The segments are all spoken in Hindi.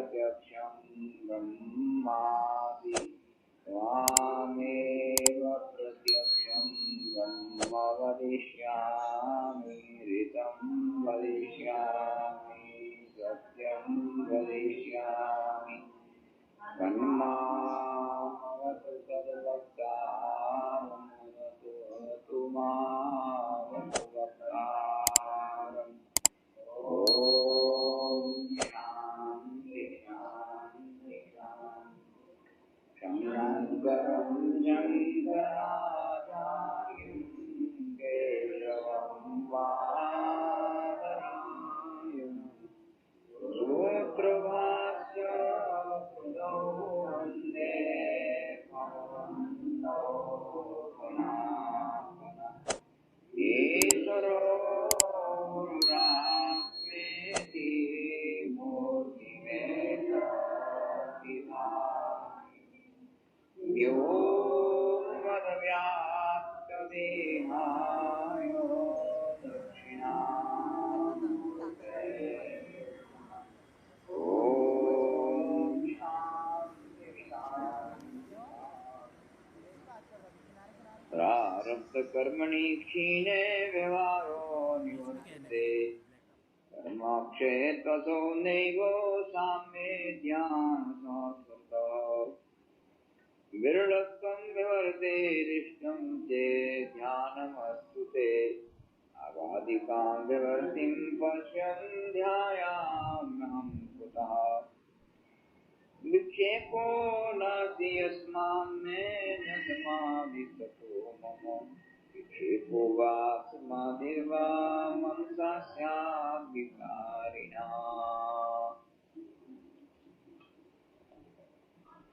प्रत्यक्षं ब्रह्मासि त्वामेव प्रत्यक्षं ब्रह्म वदिष्यामि ऋतं वदिष्यामि सत्यं वदिष्यामि तन्मामवतु तद्वक्तारं वदतु मामवतु वक्तारम्। ॐ शान्ति शान्ति शान्ति। शङ्करं शङ्कराचार्यं केशवं बादरायणं सूत्रभाष्य कृतौ वन्दे भगवन्तौ पुनः पुनः। ईश्वरो गुरुरात्मेति मूर्तिभेदविभागिने व्योमवद्व्याप्तदेहाय दक्षिणामूर्तये ॐ शान्ति शान्ति। प्रारब्ध कर्मणि क्षीणे व्यवहारो निवर्तते कर्माक्षये त्वसो नैव साम्ये ध्यानसंस्कृतः विरलत्वं विवर्तेरिष्टं चेत् ध्यानमस्तु ते अगाधिकां विवर्तिं पश्यन् ध्यायाम्यहं कुतः विक्षेपो नास्ति यस्मान्मे न समाधिस्ततो मम विक्षेपो वा समाधिर्वा मनसा स्यात् विकारिणा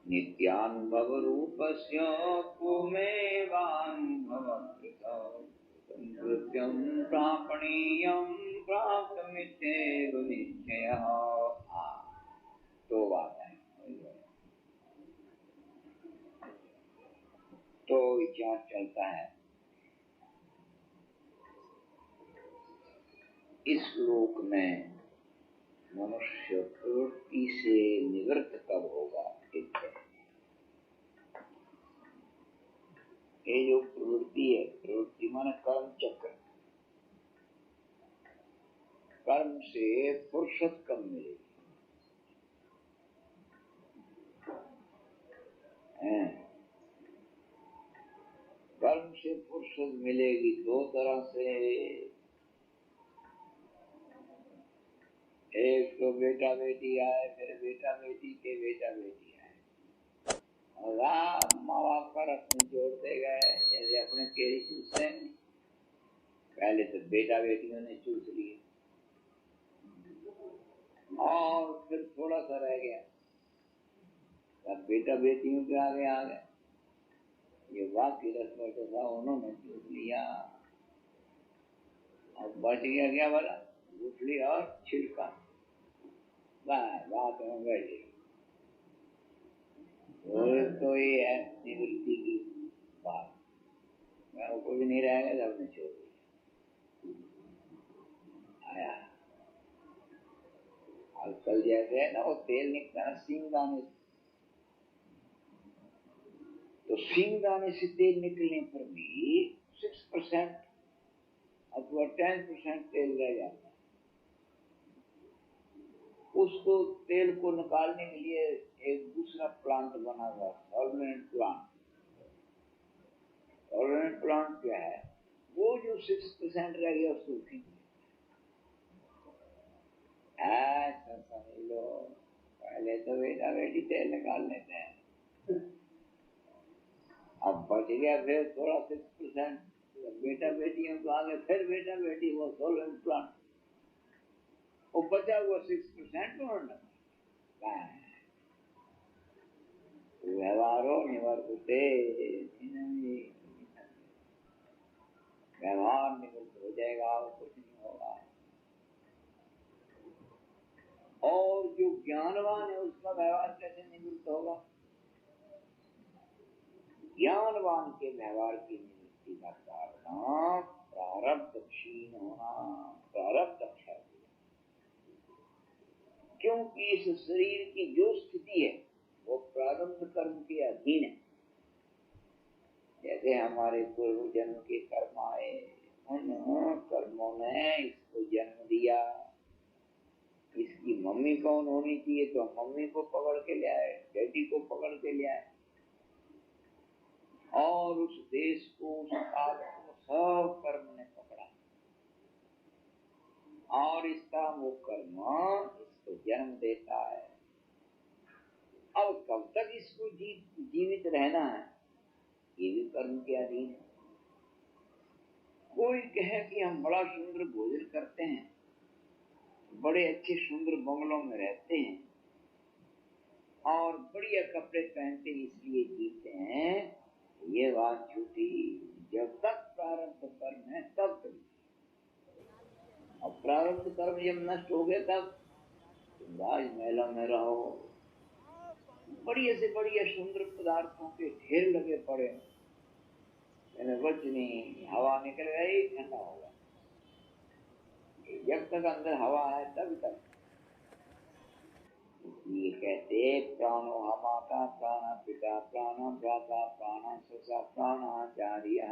नित्यानुभवरूपस्य पुमेवानुभवकृतः कृत्यं प्रापणीयं प्राप्तमित्येव निश्चयः। तो बात है, तो विचार चलता है इस लोक में मनुष्य प्रवृत्ति से निवृत्त कब होगा। ये जो प्रवृत्ति है, प्रवृत्ति माने कर्म चक्र, कर्म से फुर्सत कब मिलेगी। कर्म से फुर्सत मिलेगी दो तरह से। एक तो बेटा बेटी आए, फिर बेटा बेटी के बेटा बेटी आए, और माँ बाप का रस्म जोड़ते गए। जैसे अपने केरी चूसते हैं, पहले तो बेटा बेटियों ने चूस लिए और फिर थोड़ा सा रह गया, तब बेटा बेटियों के आगे आ गए। ये बाकी रस्म तो था, उन्होंने चूस लिया। अब बच गया क्या बोला, गुठली और छिलका, बात हो गई। तो ये है निवृत्ति की बात, कोई भी नहीं रहेगा, सबने छोड़ दिया। आया आजकल जैसे है ना, वो तेल निकलता है सींगदाने से, तो सींगदाने से तेल निकलने पर भी 6% अथवा 10% तेल रह जाता है। उसको तेल को निकालने के लिए एक दूसरा प्लांट बना हुआ, सॉल्वेंट प्लांट। सॉल्वेंट प्लांट क्या है, वो जो 6% रह गया उसको ऐसा समझ लो। पहले तो बेटा बेटी तेल निकाल लेते हैं, अब बच गया फिर थोड़ा 6%, बेटा बेटियों को आगे फिर बेटा बेटी, वो सॉल्वेंट प्लांट, वो बचा हुआ 6% उन्होंने व्यवहारो निवर्तते, व्यवहार निवृत्त हो जाएगा, कुछ नहीं होगा। और जो ज्ञानवान है उसका व्यवहार कैसे निवृत्त होगा। ज्ञानवान के व्यवहार की निवृत्ति का कारण प्रारब्ध क्षीण होना, प्रारब्ध क्षय। क्योंकि इस शरीर की जो स्थिति है वो प्रारब्ध कर्म के अधीन है। जैसे हमारे पूर्व जन्म के कर्म आए, उन कर्मों ने इसको जन्म दिया। इसकी मम्मी कौन होनी चाहिए, तो मम्मी को पकड़ के ले आए, डैडी को पकड़ के ले आए, और उस देश को, उस काल को सब कर्म ने पकड़ा, और इसका वो कर्म इसको जन्म देता है। अब कब तक इसको जीवित रहना है, ये भी कर्म के अधीन है। कोई कहे कि हम बड़ा सुंदर भोजन करते हैं, बड़े अच्छे सुंदर बंगलों में रहते हैं, और बढ़िया कपड़े पहनते इसलिए जीते हैं, ये बात झूठी। जब तक प्रारब्ध कर्म है तब तक, और प्रारब्ध कर्म जब नष्ट हो गया तब राजमहलों में रहो, बढ़िया से बढ़िया सुंदर पदार्थों के ढेर लगे पड़े, कुछ नहीं, हवा निकल गई ठंडा होगा। जब तक अंदर हवा है तब तक। ये कहते प्राणो माता, प्राण पिता, प्राण भ्राता, प्राण सखा, प्राणाचार्य।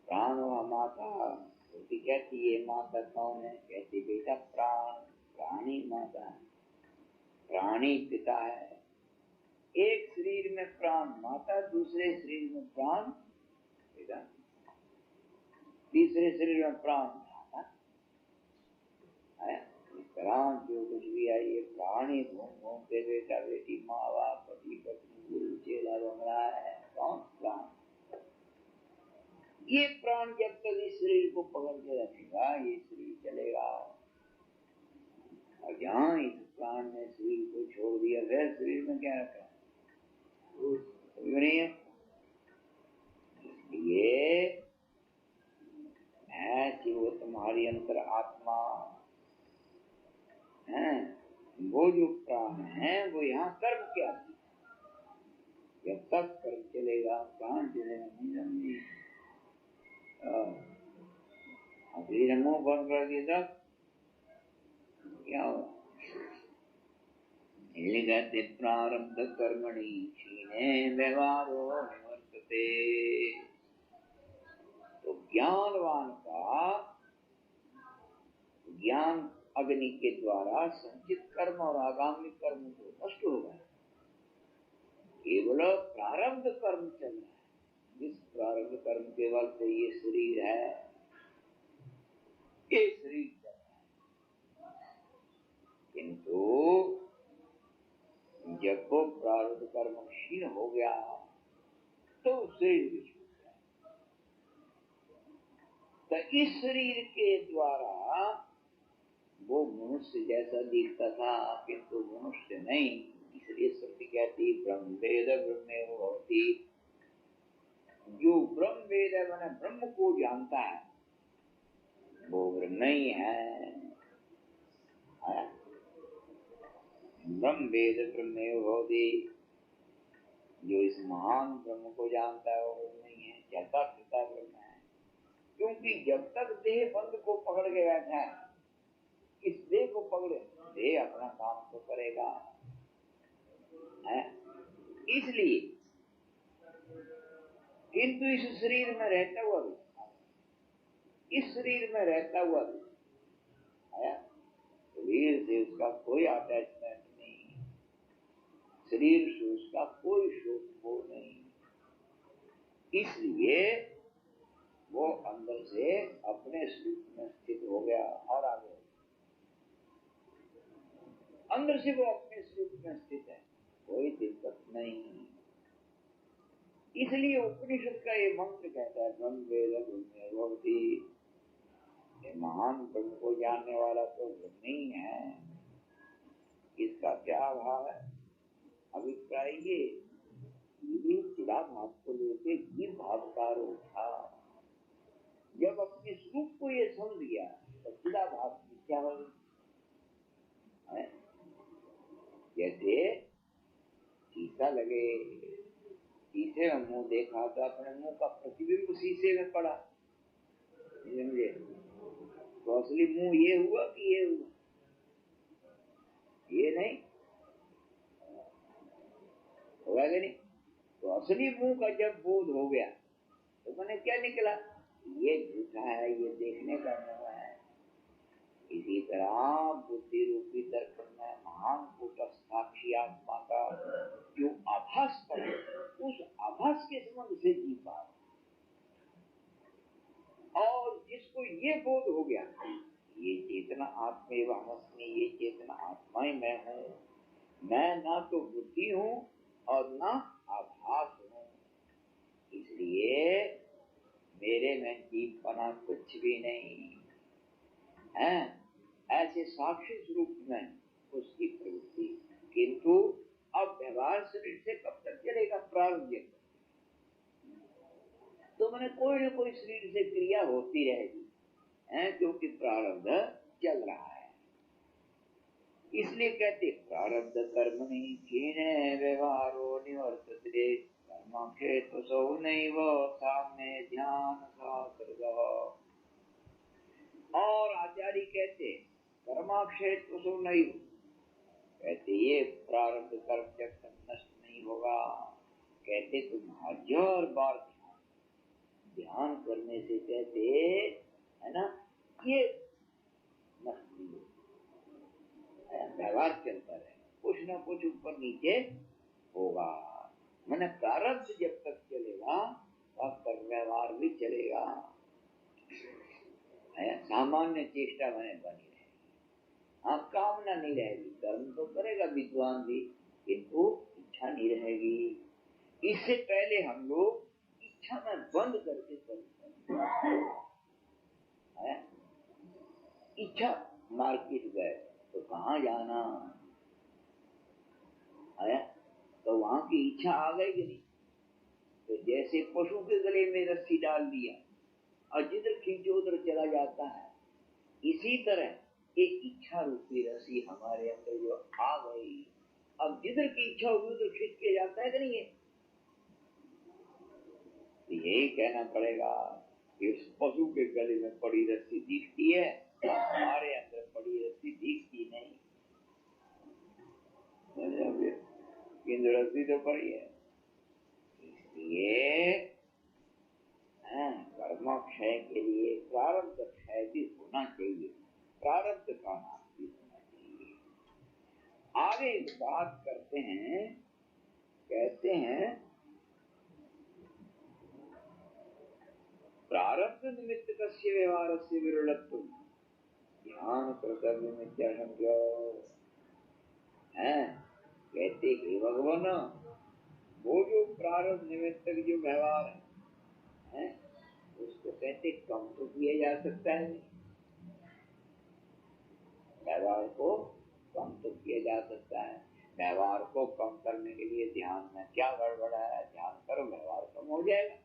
प्राणो माता कहती है, माता कौन है? कहती बेटा प्राण, प्राणी माता, प्राणी पिता है। एक शरीर में प्राण माता, दूसरे शरीर में प्राण पिता, तीसरे शरीर में प्राण माता। इस तरह जो कुछ भी है ये प्राण ही घूम घूम के बेटा बेटी, माँ बाप, पति पत्नी, गुरु चेला बन रहा है। कौन? प्राण। ये प्राण जब तक इस शरीर को पकड़ के रखेगा ये शरीर चलेगा, और जहाँ इस प्राण ने शरीर को छोड़ दिया फिर शरीर में क्या रखा? ये है कि वो तुम्हारी अंतर आत्मा है, वो जो प्राण है वो यहाँ कर्म क्या? जब तक कर्म चलेगा प्राण चलेगा नहीं। अभी मुंह बंद कर दिया तब क्या होगा? कहते प्रारब्ध कर्मणि क्षीणे व्यवहारो निवर्तते। तो ज्ञानवान का ज्ञान अग्नि के द्वारा संचित कर्म और आगामी कर्म को नष्ट होगा। केवल प्रारब्ध कर्म चल रहा है। जिस प्रारब्ध कर्म के बल से ये शरीर है, ये शरीर चल रहा है, किंतु जब वो प्रारब्ध कर्म क्षीण हो गया तो शरीर भी छूट गया। तो इस शरीर के द्वारा वो मनुष्य जैसा दिखता था, किंतु मनुष्य नहीं। इसलिए श्रुति कहती ब्रह्मवेद ब्रह्मेव भवति। जो ब्रह्मवेद है मैंने ब्रह्म को जानता है वो ब्रह्म ही है। ब्रह्मवेद ब्रह्मेव भवति। जो इस महान ब्रह्म को जानता है वो ब्रह्म नहीं है, जैसा पिता ब्रह्म है। क्योंकि जब तक देह बंध को पकड़ के बैठा है, इस देह को पकड़े, देह अपना काम तो करेगा है? इसलिए किंतु इस शरीर में रहता हुआ भी, इस शरीर में रहता हुआ भी शरीर से उसका कोई अटैचमेंट नहीं, शरीर से उसका कोई शोक हो नहीं। इसलिए वो अंदर से अपने स्वरूप में स्थित हो गया। और आगे अंदर से वो अपने स्वरूप में स्थित है, कोई दिक्कत नहीं। इसलिए उपनिषद का ये मंत्र कहता है ब्रह्मवेद ब्रह्मेव भवति। महान ब्रह्म को जानने वाला तो ब्रह्म ही है। इसका क्या भाव है? अभिप्राय ये चिदाभास को लेके जीव भावकारो था। जब अपने स्वरूप को ये समझ गया तो चिदाभास की क्या होगी? जैसे शीशा लगे, शीशे में मुंह देखा तो अपने मुंह का प्रतिबिंब शीशे में पड़ा, समझे? तो असली मुंह ये हुआ कि ये हुआ? असली मुंह का जब बोध हो गया तो मैंने क्या निकला, ये झूठा है, ये देखने का मुंह है। इसी तरह बुद्धि रूपी दर्पण में महान कूटस्थ साक्षी आत्मा का जो आभास करे, उस आभास के संबंध से जी पा, और जिसको ये बोध हो गया ये चेतना आत्मेव अहमस्मि, ये चेतना आत्मा ही मैं हूँ, मैं ना तो बुद्धि हूँ और ना आभास हूँ, इसलिए मेरे में जीवपना कुछ भी नहीं है। ऐसे साक्षी स्वरूप में उसकी प्रवृत्ति, किंतु अब व्यवहार शरीर से कब तक चलेगा, प्रारब्ध। तो मैंने कोई न कोई शरीर से क्रिया होती रहेगी, क्योंकि प्रारब्ध चल रहा है। इसलिए कहते प्रारब्ध कर्म नहीं कीने व्यवहारो निवर्तते, कर्माक्षेत्र सौ नैव साम्ये ध्यान शास्त्र। और आचार्य कहते कर्माक्षेत्र सौ नैव, कहते ये प्रारब्ध कर्म जब तक नष्ट नहीं होगा, कहते तुम हजार बार ध्यान करने से, कहते है ना, ये नष्ट नहीं होगा, व्यवहार चलता रहे, कुछ न कुछ ऊपर नीचे होगा। मैंने प्रारब्ध जब तक चलेगा तब तक व्यवहार भी चलेगा, सामान्य चेष्टा मैंने बनी रहेगी। हाँ, कामना नहीं रहेगी, कर्म तो करेगा विद्वान भी, किंतु इच्छा नहीं रहेगी। इससे पहले हम लोग इच्छा में बंद करके चलते हैं। इच्छा मार्केट गए तो कहाँ जाना है, तो वहां की इच्छा आ गई कि नहीं। तो जैसे पशु के गले में रस्सी डाल दिया और जिधर खींचो उधर चला जाता है, इसी तरह एक इच्छा रूपी रस्सी हमारे अंदर जो आ गई, अब जिधर की इच्छा होगी उधर खींच के जाता है कि नहीं है। तो यही कहना पड़ेगा कि उस पशु के गले में पड़ी रस्सी दिखती है, हमारे अंदर पड़ी रस्सी दिखती नहीं। किंतु रस्सी तो पड़ी है। इसलिए कर्म क्षय के लिए प्रारब्ध क्षय भी होना चाहिए, प्रारब्ध का नाश भी होना चाहिए। आगे बात करते हैं, कहते हैं प्रारब्ध निमित्त कस्य व्यवहार से विरलत्व ध्यान कर्तव्य में क्या संज्ञा है। कहते हे भगवान, वो जो प्रारब्ध निमित्त जो व्यवहार है उसको कहते कम तो किया जा सकता है, व्यवहार को कम तो किया जा सकता है। व्यवहार को कम करने के लिए ध्यान में क्या गड़बड़ है, ध्यान करो व्यवहार कम हो जाएगा।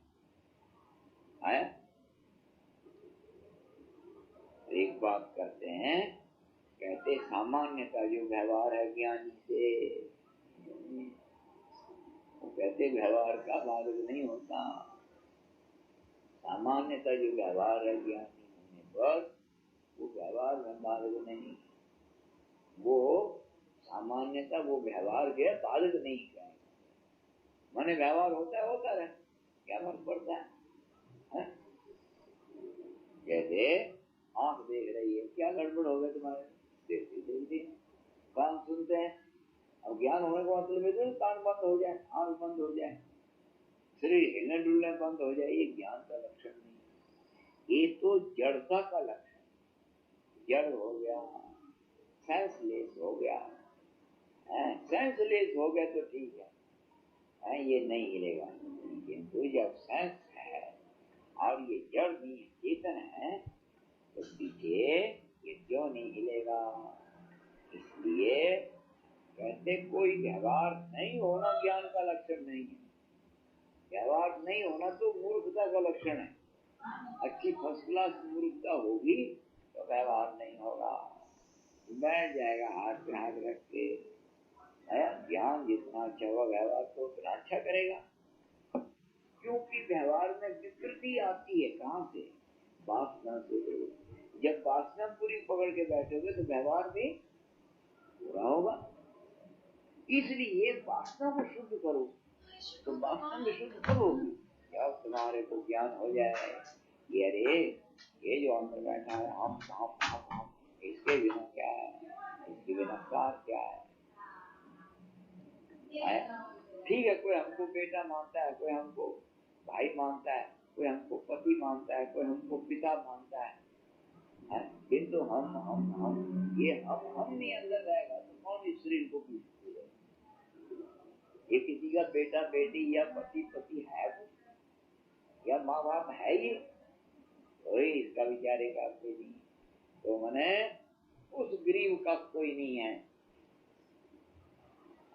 एक बात करते हैं, कहते सामान्यता जो व्यवहार है ज्ञानी से, वो कहते व्यवहार का बाधक नहीं होता। सामान्यता जो व्यवहार है ज्ञानी होने पर वो व्यवहार में बाधक नहीं, वो सामान्यता वो व्यवहार के बाधक नहीं कहेंगे। माने व्यवहार होता रहे, क्या फर्क पड़ता है? जैसे आंख देख रही है, क्या गड़बड़ हो गया तुम्हारे, देखती कान सुनते हैं, अब ज्ञान होने का मतलब है कान बंद हो जाए, आंख बंद हो जाए, शरीर हिलने डुलने बंद हो जाए, ये ज्ञान का लक्षण नहीं, ये तो जड़ता का लक्षण। जड़ हो गया, सेंसलेस हो गया, सेंसलेस हो गया तो ठीक है, ये नहीं हिलेगा। किंतु जब सेंस है और ये जड़ नहीं चेतन है तो पीछे ये क्यों नहीं हिलेगा। इसलिए कहते कोई व्यवहार नहीं होना ज्ञान का लक्षण नहीं है, व्यवहार नहीं होना तो मूर्खता का लक्षण है। अच्छी फर्स्ट क्लास मूर्खता होगी तो व्यवहार नहीं होगा, बैठ जाएगा हाथ पे हाथ रख के, ज्ञान जितना अच्छा होगा व्यवहार तो उतना अच्छा करेगा। क्योंकि व्यवहार में विकृति आती है कहाँ से, वासना से। जब वासना पूरी पकड़ के बैठोगे तो व्यवहार भी पूरा होगा। इसलिए वासना को शुद्ध करो, तो वास्तव में शुद्ध कब होगी? जब तुम्हारे को ज्ञान हो जाए कि अरे ये जो अंदर बैठा है हम इसके बिना क्या है, इसके बिना सार क्या है? ठीक है, कोई हमको बेटा मानता है, कोई हमको भाई मानता है, कोई हमको पति मानता है, कोई हमको पिता मानता है, किंतु हम ये हम नहीं अंदर रहेगा तो कौन इस शरीर को पूछेगा? ये किसी का बेटा बेटी या पति है या माँ बाप है, ये कोई इसका विचारेगा कोई नहीं। तो मने उस गरीब का कोई नहीं है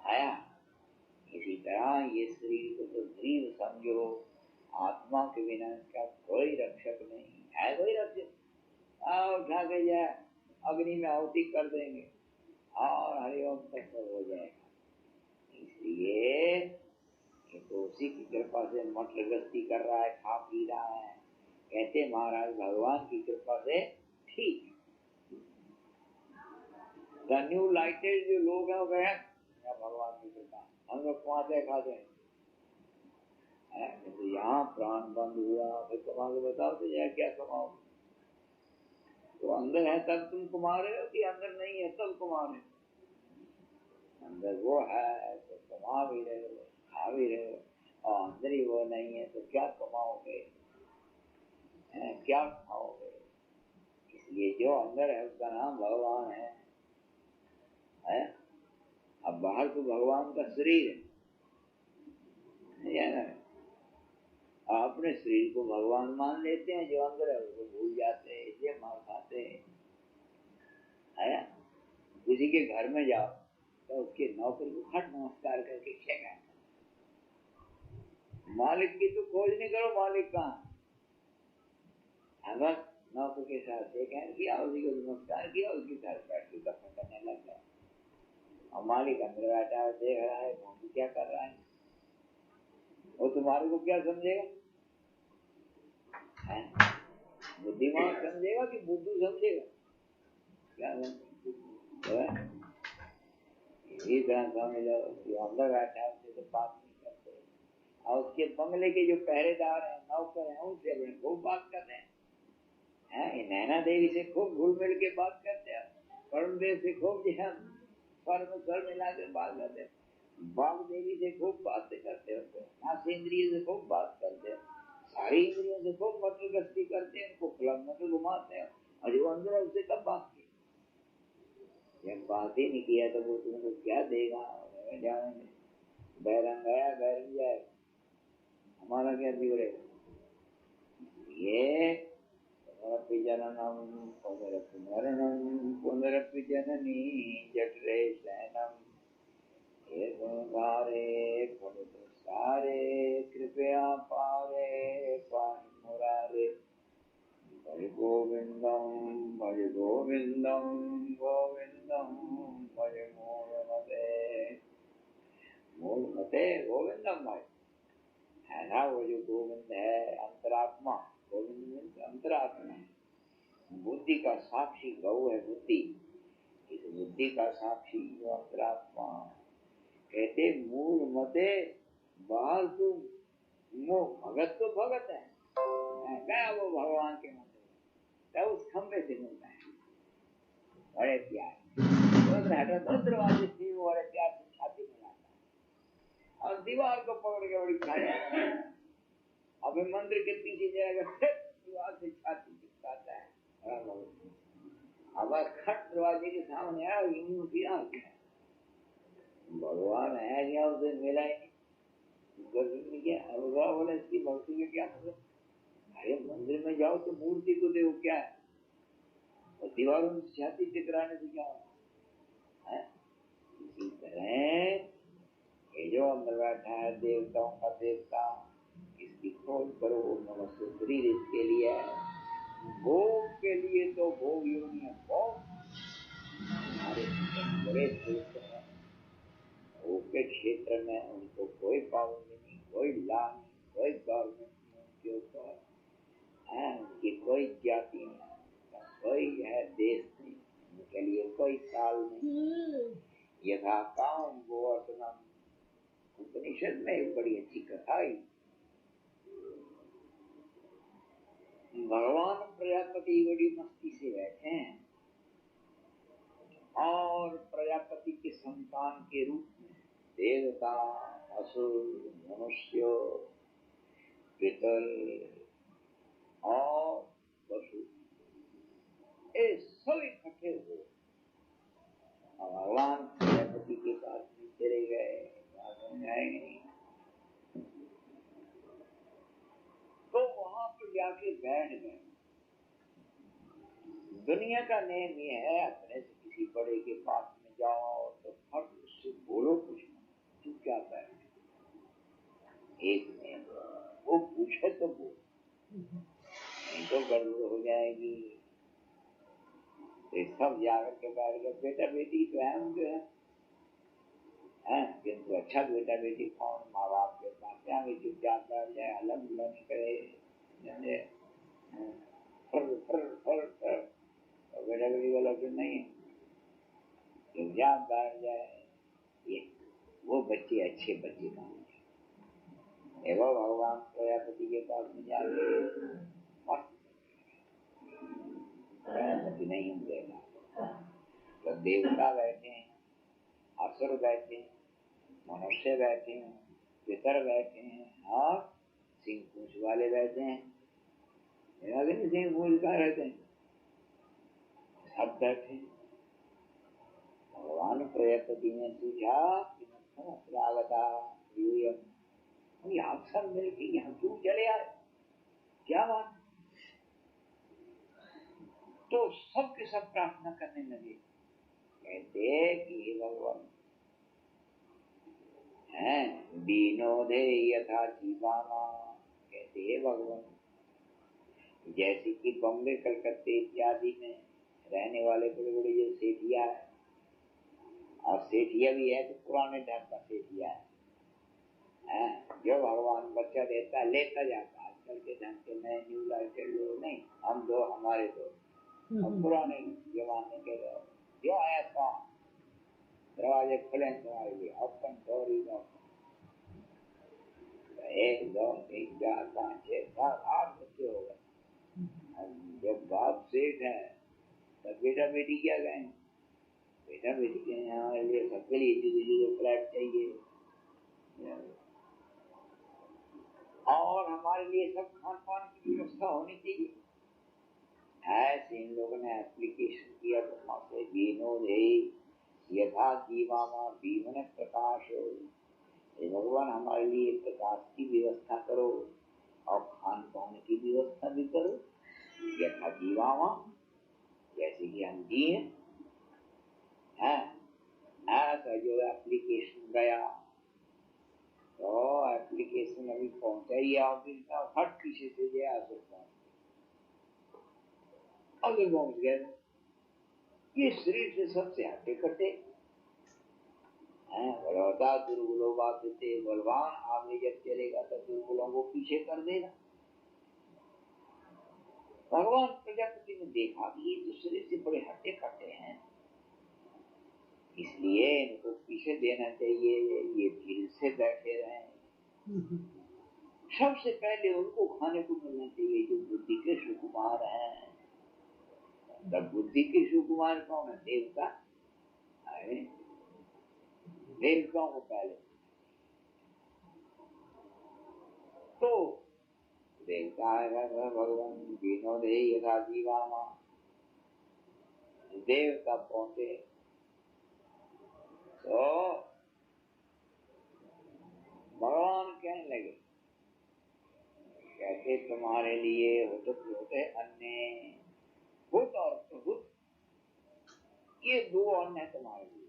आया। इसी तरह ये शरीर को तो गरीब समझो, आत्मा के बिना इसका कोई रक्षक नहीं है। कोई रक्षक उठा के जाए अग्नि में आहुति कर देंगे और हरिओम तक हो जाएगा। इसलिए ये तो उसी की कृपा से मठ गस्ती कर रहा है, खा पी रहा है। कहते महाराज भगवान की कृपा से ठीक। न्यू लाइटेड जो लोग हैं वो गए भगवान की कृपा, हम लोग कमाते खाते हैं। तो यहाँ प्राण बंद हुआ फिर कमा के बताओ तो यार क्या कमाओ? तो अंदर है तब तुम कमा रहे हो कि अंदर नहीं है तब कमा रहे हो? अंदर वो है तो कमा भी रहे हो, खा भी रहे हो, और अंदर ही वो नहीं है तो क्या कमाओगे, क्या खाओगे? इसलिए जो अंदर है उसका नाम भगवान है। अब बाहर तो भगवान का शरीर है ना, अपने शरीर को भगवान मान लेते हैं, जो अंदर है उसको भूल जाते हैं, इसलिए मार खाते हैं। किसी के घर में जाओ तो उसके नौकर को खट नमस्कार करके क्या कहना? मालिक की तो खोज नहीं करो, मालिक कहाँ? बस नौकर के साथ किया, उसी को नमस्कार किया, उसके साथ बैठ के गप्पे करने लग गया। और मालिक अंदर बैठा है, देख रहा है वो क्या कर रहा है। वो तुम्हारे को क्या समझेगा? बुद्धिमान समझेगा कि बुद्धू समझेगा? क्या इसी तरह समझ लो कि अंदर बैठा है, उससे तो बात नहीं करते, और उसके बंगले के जो पहरेदार हैं, नौकर हैं, उनसे अपने खूब बात करते हैं। नैना देवी से खूब घुल मिल के बात करते हैं, वरुण देव से खूब स्वर मिला के बात करते हैं, बाघ देवी से खूब बातें करते होते हैं, इंद्रिय से खूब बात करते हैं, सारी इंद्रियों से खूब मटर गस्ती करते हैं, उनको क्लब में घुमाते हैं, और जो अंदर है उससे कब बात की? जब बात ही नहीं किया तो वो तुमको क्या देगा? जाने बैरंग गया बैरंग जाए, हमारा क्या बिगड़ेगा? ये पुनरपि जननम पुनरपि मरणम पुनरपि जननी जठरे शयनम, हे गुणगारे पुनितसारे कृपया पारे पाहि मुरारे, भज गोविंदम गोविंदम भज मूलमते गोविंदम भाई। है ना वो जो गोविंद है अंतरात्मा, गोविंद अंतरात्मा, बुद्धि का साक्षी गौ है बुद्धि, इस बुद्धि का साक्षी जो अंतरात्मा। कहते मूल मते बाहर तुम भगत तो भगत है क्या? वो भगवान के मंदिर तब उस खंबे से मिलता है, बड़े प्यार दरवाजे थी, वो बड़े प्यार से छाती में लाता है और दीवार को पकड़ के बड़ी खाया। अभी मंदिर के पीछे जाएगा, दीवार से छाती चिपकाता है। अब खट दरवाजे के सामने आया, यूं किया भगवान है क्या? उसे मिला ही नहीं, क्या बोला इसकी भक्ति में क्या मतलब? अरे मंदिर में जाओ तो मूर्ति को देखो क्या है, और दीवारों में छाती टकराने से क्या है? इसी तरह ये जो अंदर बैठा है देवताओं का देवता, इसकी खोज करो। मनुष्य शरीर इसके लिए है, भोग के लिए तो भोग योनि है, हमारे बड़े क्षेत्र है, भोग के क्षेत्र में उनको कोई पाबंदी नहीं, कोई ला नहीं, कोई गवर्नमेंट नहीं उनके ऊपर है, उनकी कोई जाति नहीं, कोई है देश नहीं, उनके लिए कोई साल नहीं। यथा काम गोवर्धनम उपनिषद में एक बड़ी अच्छी कथा आई। भगवान प्रजापति बड़ी मस्ती से बैठे हैं और प्रजापति के संतान के रूप में देवता, असुर, मनुष्य, पितर और पशु ये सब इकट्ठे हुए और भगवान प्रजापति के पास में चले गए। नहीं तो वहां पर जाके बैठ गए। दुनिया का नियम ये है, अपने से किसी बड़े के पास में जाओ तो फट उससे बोलो कुछ मत, तू क्या बैठ। एक नियम, वो पूछे तो बोल, नहीं तो गड़बड़ हो जाएगी। तो सब जाकर के बैठ गए। बेटा बेटी तो है उनके हैं, किंतु अच्छा बेटा बेटी कौन, माँ बाप के पास जाए चुपचाप बैठ जाए, अलग अलग नहीं करे, बेटा बेटी वाला तो नहीं है, चुपचाप बैठ जाए। ये वो बच्चे अच्छे बच्चे कौन है। एवं भगवान प्रजापति के पास में जाके प्रजापति नहीं देगा। तो देवता बैठे हैं, असुर बैठे हैं, मनुष्य बैठे हैं, पितर बैठे हैं और सिंह पूंछ वाले बैठे हैं। सिंह पूंछ का रहते हैं, सब बैठे। भगवान प्रजापति ने पूछा आप सब मिलके यहाँ क्यों चले आए, क्या बात। तो सब के सब प्रार्थना करने लगे, कहते कि भगवान हैं दीनोदे यथा जीवाना, कहते भगवान जैसे कि बॉम्बे कलकत्ते इत्यादि में रहने वाले बड़े बड़े जो सेठिया है, और सेठिया भी है तो पुराने ढंग का सेठिया है, जो भगवान बच्चा देता है लेता जाता है। आजकल के ढंग के नए न्यू लाइटेड लोग नहीं, हम दो हमारे दो, और पुराने जमाने के लोग जो आया था दरवाजे खुले तुम्हारे लिए, ओपन डोर इज ओपन। 1 2 3 4 5 6 7 8 बच्चे हो गए। जब बाप सेठ है तब बेटा बेटी क्या कहें, बेटा बेटी के हमारे लिए सबके लिए फ्लैट चाहिए और हमारे लिए सब खान पान की व्यवस्था होनी चाहिए। ऐसे इन लोगों ने एप्लीकेशन किया तो दीनोदे यथा जीवामा भीमन प्रकाश हो, भगवान हमारे लिए प्रकाश की व्यवस्था करो और खान पान की व्यवस्था भी करो यथा जीवामा, जैसे कि हम जिए हैं। ऐसा जो एप्लीकेशन गया तो एप्लीकेशन अभी पहुंचा ही ऑफिस का, फट पीछे से गया अगर पहुंच गया। ये शरीर से सबसे हटे कटे बलवता दुर्गुलो बात देते, बलवान आगे जब चलेगा तो दुर्गुलों को पीछे कर देगा। भगवान प्रजापति ने देखा कि ये दूसरे से बड़े हटे कटे हैं, इसलिए इनको पीछे देना चाहिए, ये भीड़ से बैठे रहे। सबसे पहले उनको खाने को मिलना चाहिए जो बुद्धि के सुकुमार हैं। तब बुद्धि के सुकुमार कौन है, देवता। देवताओं को पहले तो देवता है भगवान दीनोदे यथा जीवामा। देवता पहुंचे तो भगवान कहने लगे, कहते तुम्हारे लिए होते अन्य भूत और प्रभुत, ये 2 अन्न है तुम्हारे लिए।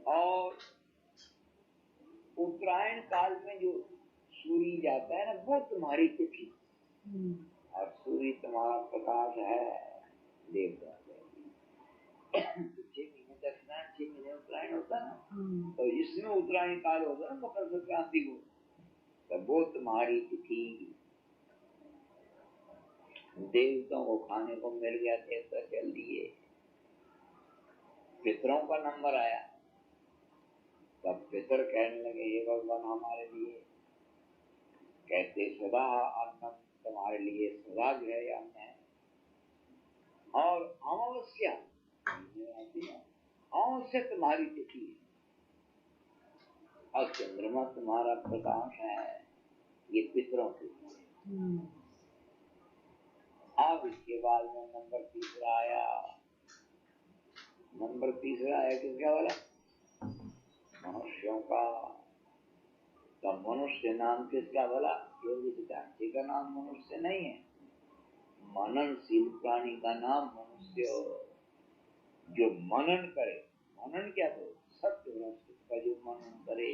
और उत्तरायण काल में जो सूर्य जाता है ना, वो तुम्हारी तिथि और सूर्य तुम्हारा प्रकाश है देवता। 6 महीने दक्षिणायन, 6 महीने उत्तरायण होता है ना, तो इसमें उत्तरायण काल होता है मकर संक्रांति को, तो वो तुम्हारी तिथि। देवताओं को खाने को मिल गया, देवता चल दिए। पितरों का नंबर आया, तब पितर कहने लगे, हे भगवान हमारे लिए, कहते सदा अन्नम, तुम्हारे लिए सदा जो है अन्न है। और अमावस्या, अमावस्या तुम्हारी तिथि है, और चंद्रमा तुम्हारा प्रकाश है, ये पितरों के लिए। अब इसके बाद में नंबर तीसरा आया। नंबर तीसरा आया कि क्या बोला? मनुष्यों का। तो मनुष्य नाम किसका बोला? योगी सिद्धांत का नाम मनुष्य नहीं है, मननशील प्राणी का नाम मनुष्य। जो मनन करे, मनन क्या तो सत्य का जो मनन करे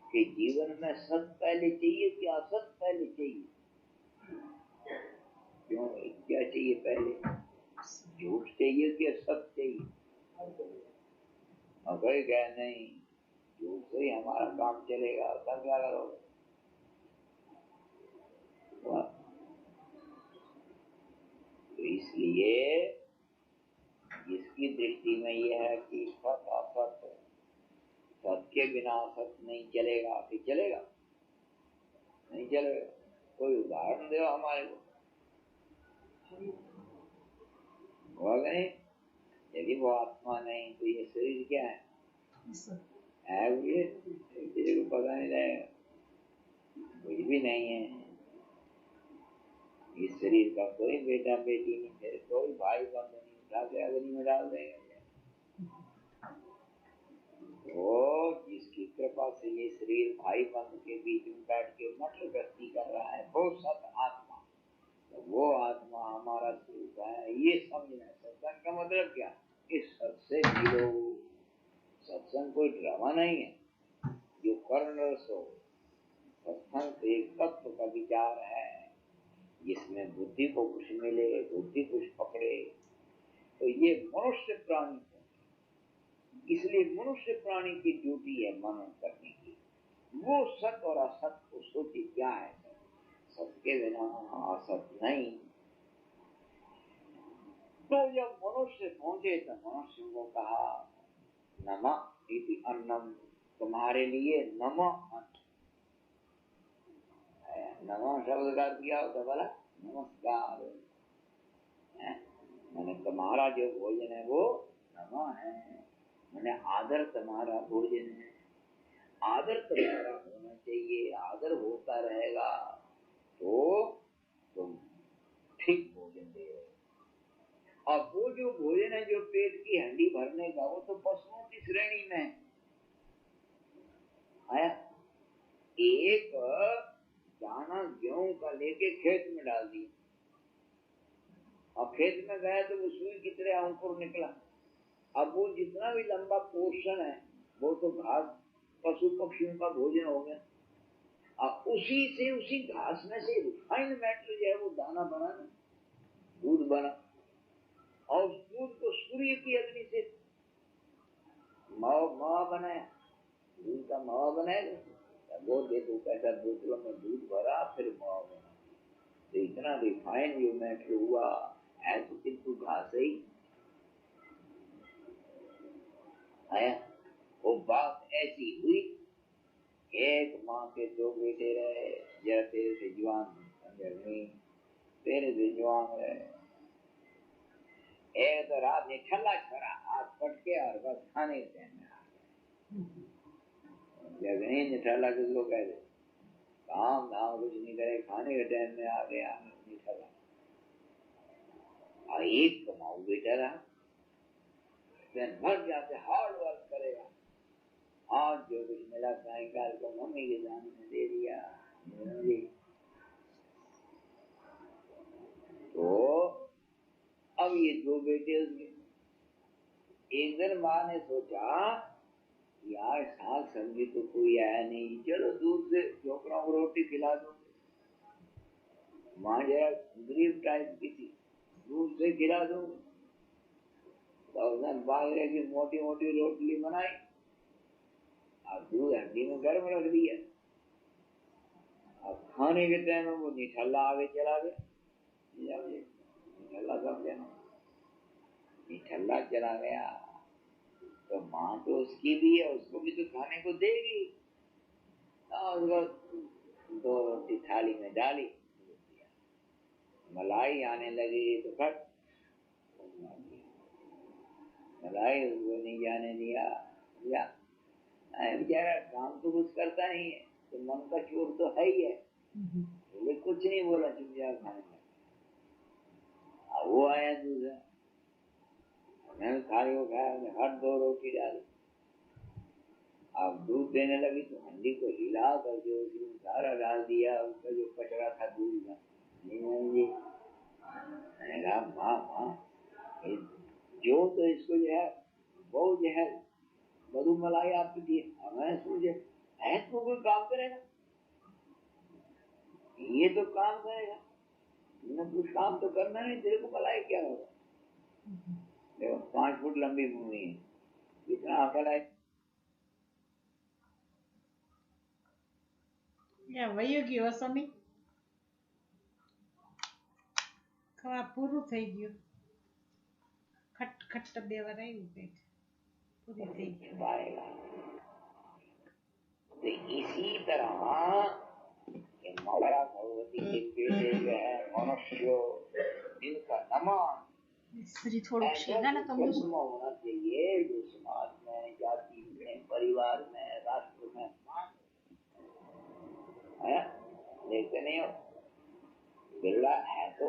कि जीवन में सत्य पहले चाहिए कि असत पहले चाहिए। क्यों, क्या चाहिए पहले? झूठ चाहिए कि असत चाहिए? अगर क्या नहीं, झूठ से ही हमारा काम चलेगा, तब क्या करोगे? तो इसलिए जिसकी दृष्टि में यह है कि सत असत, सत के बिना असत नहीं चलेगा, कि चलेगा? नहीं चलेगा। कोई उदाहरण दो हमारे को। नहीं, यदि वो आत्मा नहीं तो ये शरीर क्या है? ये किसी को पता नहीं रहेगा, कुछ भी नहीं है। इस शरीर का कोई बेटा बेटी नहीं है, कोई भाई बंधु नहीं, उठा के अग्नि में डाल देंगे। वो जिसकी कृपा से ये शरीर भाई बंधु के बीच में बैठ के मटर गस्ती कर रहा है, वो सत आत्मा, तो वो आत्मा हमारा स्वरूप है, ये समझना है। सत्संग का मतलब क्या? इस सत से मिलो। सत्संग कोई ड्रामा नहीं है जो कर्ण रस हो। सत्संग एक तत्व का विचार है जिसमें बुद्धि को कुछ मिले, बुद्धि कुछ पकड़े। तो ये मनुष्य प्राणी, इसलिए मनुष्य प्राणी की ड्यूटी है मनन करने की। वो सत और असत को सोचे क्या है। सत के बिना असत नहीं। तो जब मनुष्य पहुंचे तो मनुष्य को कहा नमः इति अन्नम, तुम्हारे लिए नमः अन्न। नमः शब्द का दिया होता बोला नमस्कार, मैंने तुम्हारा जो भोजन है वो नमः है, मैंने आदर तुम्हारा भोजन है। आदर तुम्हारा होना चाहिए, आदर होता रहेगा तो तुम ठीक भोजन दे रहे। और वो जो भोजन है जो पेट की हंडी भरने का, वो तो पशुओं की श्रेणी में है। एक दाना गेहूं का लेके खेत में डाल दिया, और खेत में गया तो वो सुई की तरह अंकुर निकला। अब वो जितना भी लंबा पोर्शन है वो तो घास पशु पक्षियों का भोजन हो गया। अब उसी से, उसी घास में से रिफाइंड मैटर जो है वो दाना बना, दूध बना, और उस दूध को सूर्य की अग्नि से मावा बनाया, दूध का मावा बनाया। वो देखो कैसा बोतलों में दूध भरा फिर मावा बना, तो इतना रिफाइंड जो मैटर हुआ है तो किंतु घास ही आया। वो बात ऐसी हुई, एक माँ के दो बेटे रहे, जरा तेरे से जवान तेरे से जवान रहे। एक तो रात में ठल्ला छोड़ा, हाथ पटके और बस खाने के टाइम में आ गया। जगनी निठल्ला किसको कहते? काम धाम कुछ नहीं करे, खाने के टाइम में आ गया निठल्ला। और एक कमाऊ बेटा रहा, दिन भर जाते हार्ड वर्क करेगा, आज जो कुछ मिला सायकाल को मम्मी के सामने दे दिया। तो अब ये दो बेटे उसके, एक दिन माँ ने सोचा यार साग सब्जी तो कोई आया नहीं, चलो दूध से छोकरों को रोटी खिला दो। माँ जरा गरीब टाइप की थी, दूध से खिला दो। तो उसने बाजरे की मोटी मोटी रोटली बनाई और दूध हड्डी में गर्म रख दिया। अब खाने के टाइम में वो निठल्ला आगे चला गया। निठल्ला सब जाना, निठल्ला चला गया तो माँ तो उसकी भी है, उसको भी तो खाने को देगी। और वो 2 रोटी थाली में डाली, मलाई आने लगी तो फट मलाई उसको नहीं जाने दिया। बेचारा काम तो कुछ करता नहीं है, तो मन का चोर तो है ही है, तो कुछ नहीं बोला, चुपचाप खाने लगा। अब वो आया दूसरा, मैंने थाली को खाया, हर 2 रोटी डाली। अब दूध देने लगी तो हंडी को हिला कर जो उसमें सारा डाल दिया, उसका जो कचरा था दूध का। मैंने कहा माँ जो तो इसको जो है वो जो है मधु मलाई आपकी दी, मैं सोचे है तो कोई काम करेगा, ये तो काम करेगा, कुछ काम तो करना नहीं, तेरे को मलाई क्या होगा। देखो 5 फुट लंबी भूमि है, इतना अकल है। વયો ગયો સ્વામી ખાવા પૂરું થઈ ગયું ખટ ખટ 2 વાર આવ્યું પેટ પૂરી થઈ ગયું तो इसी तरह माता भगवती के बेटे जो है मनुष्य, इनका नमन श्री थोड़ा शेगा ना तुम होना चाहिए, जो समाज में, जाति में, परिवार में, राष्ट्र में देखते नहीं हो। बिरला है तो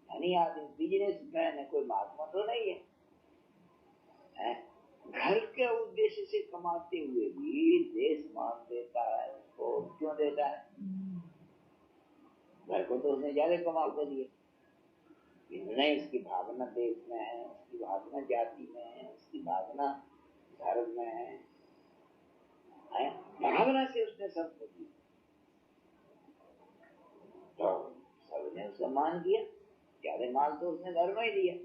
धनी आदमी, बिजनेसमैन है, कोई महात्मा तो नहीं है। घर के उद्देश्य से कमाते हुए भी देश मान देता है उसको, क्यों देता है? घर को तो उसने ज्यादा कमा कर दिए, नहीं उसकी भावना देश में है, उसकी भावना जाति में है, उसकी भावना धर्म में है, भावना से उसने सब कुछ दिया। तो सबने उसका मान किया, ज्यादा माल तो उसने धर्म ही दिया,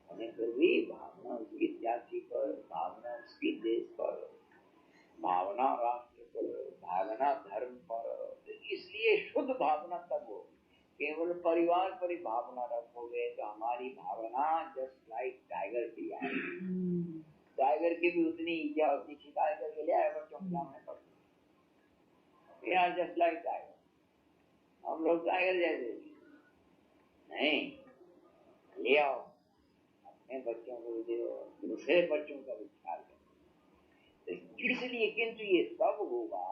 फिर भी भावना उसकी जाति पर, भावना उसकी देश पर, भावना राष्ट्र पर, भावना धर्म पर। तो इसलिए शुद्ध भावना तब हो, केवल परिवार पर ही भावना रखोगे तो हमारी भावना जस्ट लाइक टाइगर की है। टाइगर की भी उतनी इच्छा होती, शिकार करके ले आए बच्चों के सामने पड़ती, यार जस्ट लाइक टाइगर। हम लोग टाइगर जैसे नहीं, ले आओ अपने बच्चों को दो, दूसरे बच्चों का भी ख्याल करो। इसलिए किंतु ये सब होगा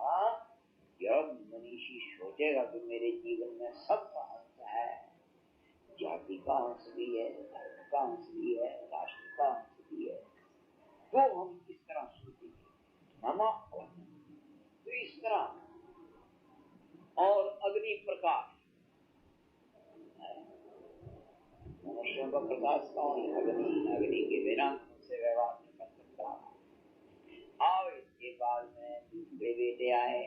जब मनीषी सोचेगा कि मेरे जीवन में सबका अंश है, जाति का अंश भी है, धर्म का अंश भी है, राष्ट्र का अंश भी है, तो हम इस तरह सोचेंगे मामा। तो इस तरह और अग्नि प्रकाश, मनुष्यों का प्रकाश कौन है? अग्नि। अग्नि के बिना उनसे व्यवहार नहीं कर सकता। और इसके बाद में दूसरे बेटे आए,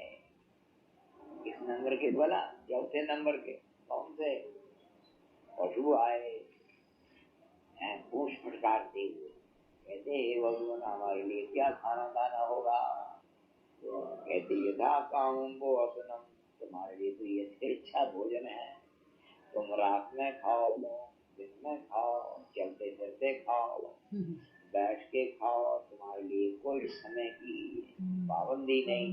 किस नंबर के बोला? 4थे नंबर के। कौन से? पशु आए, पूछ फटकारते हुए कहते हे भगवान हमारे लिए क्या खाना दाना होगा? तो कहते यथा कामं वो असनम, तुम्हारे लिए तो ये अच्छा भोजन है, तुम रात में खाओ, दिन में खाओ, चलते फिरते खाओ, बैठ के खाओ, तुम्हारे लिए कोई समय की पाबंदी नहीं।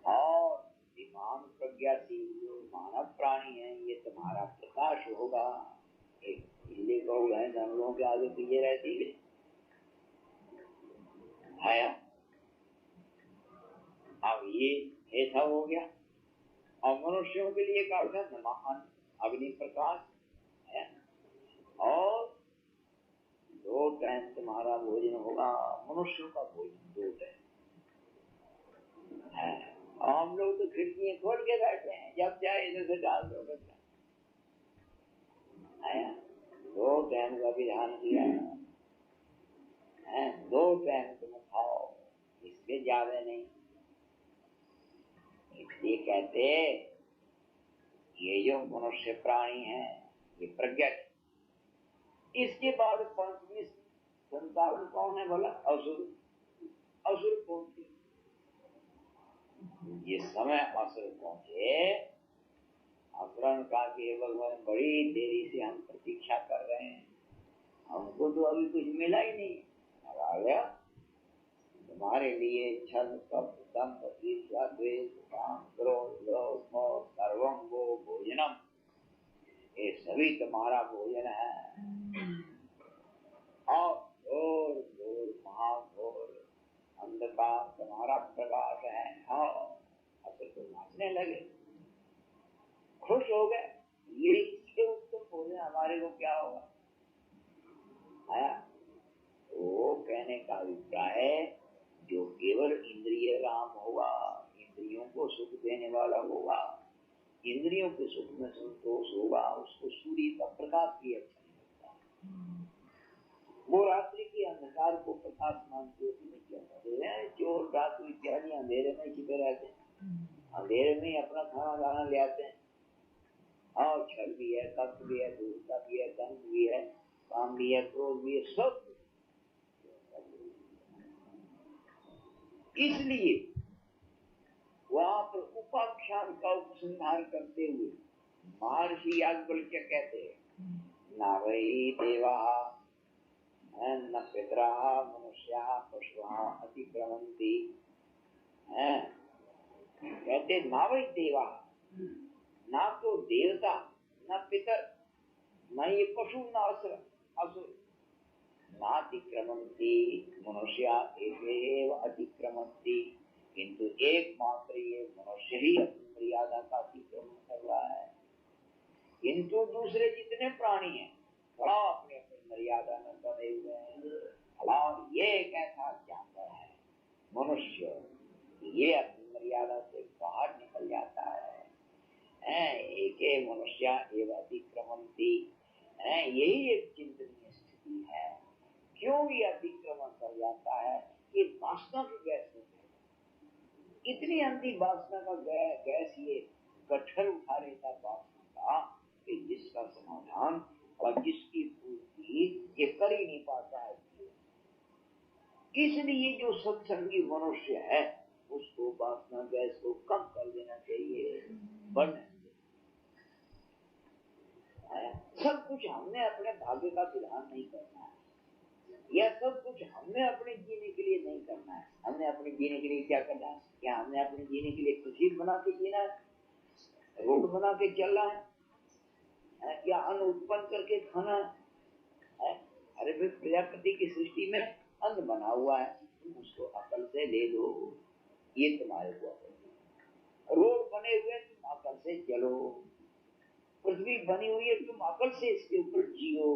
और दिमाग प्रज्ञाशील जो मानव प्राणी है, ये तुम्हारा प्रकाश होगा। एक बिजली गौ है, जंगलों के आगे पीछे रहती है। अब ये ऐसा हो गया। और मनुष्यों के लिए क्या होता है? महान अग्नि प्रकाश है। और 2 टाइम तुम्हारा भोजन होगा, मनुष्यों का भोजन 2 टाइम है। और हम लोग तो खिड़कियां खोल के बैठे हैं, जब चाहे इधर से डाल दो बच्चा। 2 टाइम का विधान किया है, 2 टाइम तुम खाओ, इससे ज्यादा नहीं। इसलिए कहते ये जो मनुष्य प्राणी है ये प्रज्ञा। इसके बाद 5वीं संतावन कौन है बोला? असुर। असुर पहुंचे, ये समय असुर पहुंचे। असुरन का कि भगवान बड़ी देरी से हम प्रतीक्षा कर रहे हैं, हमको तो अभी कुछ मिला ही नहीं, राजा तुम्हारे लिए छल कपट दंभ ईर्ष्या द्वेष काम क्रोध लोभ मोह सर्वं वो भोजनम, ये सभी तुम्हारा भोजन है। और घोर घोर महाघोर अंधकार तुम्हारा प्रकाश है। हाँ, अब तो नाचने लगे, खुश हो गए, ये इसके उत्तम भोजन हमारे को क्या होगा। आया वो कहने का अभिप्राय है, जो केवल इंद्रिय राम होगा, इंद्रियों को सुख देने वाला होगा, इंद्रियों के सुख में संतोष होगा, उसको सूर्य का प्रकाश भी अच्छा नहीं लगता। वो रात्रि के अंधकार को प्रकाशमान ज्योति क्या कहते हैं, चोर डाकू इत्यादि अंधेरे में छिपे रहते हैं, अंधेरे में अपना खाना दाना ले आते हैं। और छल भी है, कष्ट भी है, दूरता भी है, दंभ भी है, काम भी है, क्रोध भी है, सब। इसलिए वहां पर उपाख्यान का उपसंहार करते हुए महर्षि याज्ञवल्क्य कहते हैं, न वै देवा न पितरा मनुष्या पशुआ अतिक्रमंती। कहते ना वै देवा, ना तो देवता, न पितर, न ये पशु, न असुर, नातिक्रमंती मनुष्या एव अतिक्रमंती, किंतु एकमात्र ये मनुष्य ही अपनी मर्यादा का अतिक्रमण कर रहा है। किंतु दूसरे जितने प्राणी हैं बड़ा अपने अपनी मर्यादा में बने हुए हैं। और ये एक ऐसा जानवर है मनुष्य, ये अपनी मर्यादा से बाहर निकल जाता है। एक मनुष्य एवं अतिक्रमंती, यही एक चिंतनीय स्थिति है। क्यों ये अतिक्रमण कर जाता है कि वासना की गैस में इतनी अंधी वासना का गैस ये गठर उठा लेता वासना का कि जिसका समाधान और जिसकी पूर्ति ये कर ही नहीं पाता है। इसलिए जो सत्संगी मनुष्य है उसको वासना गैस को कम कर देना चाहिए, बढ़ने। सब कुछ हमने अपने भाग्य का विधान नहीं करना है, यह सब कुछ हमने अपने जीने के लिए नहीं करना है। हमने अपने जीने के लिए क्या करना है? क्या हमने अपने जीने के लिए तस्वीर बना के जीना है, रोड बना के चलना है, क्या अन्न उत्पन्न करके खाना है? अरे भाई, प्रजापति की सृष्टि में अन्न बना हुआ है, तुम उसको अकल से ले लो, ये तुम्हारे को अकल। रोड बने हुए, तुम अकल से चलो। पृथ्वी बनी हुई है, तुम अकल से इसके ऊपर जियो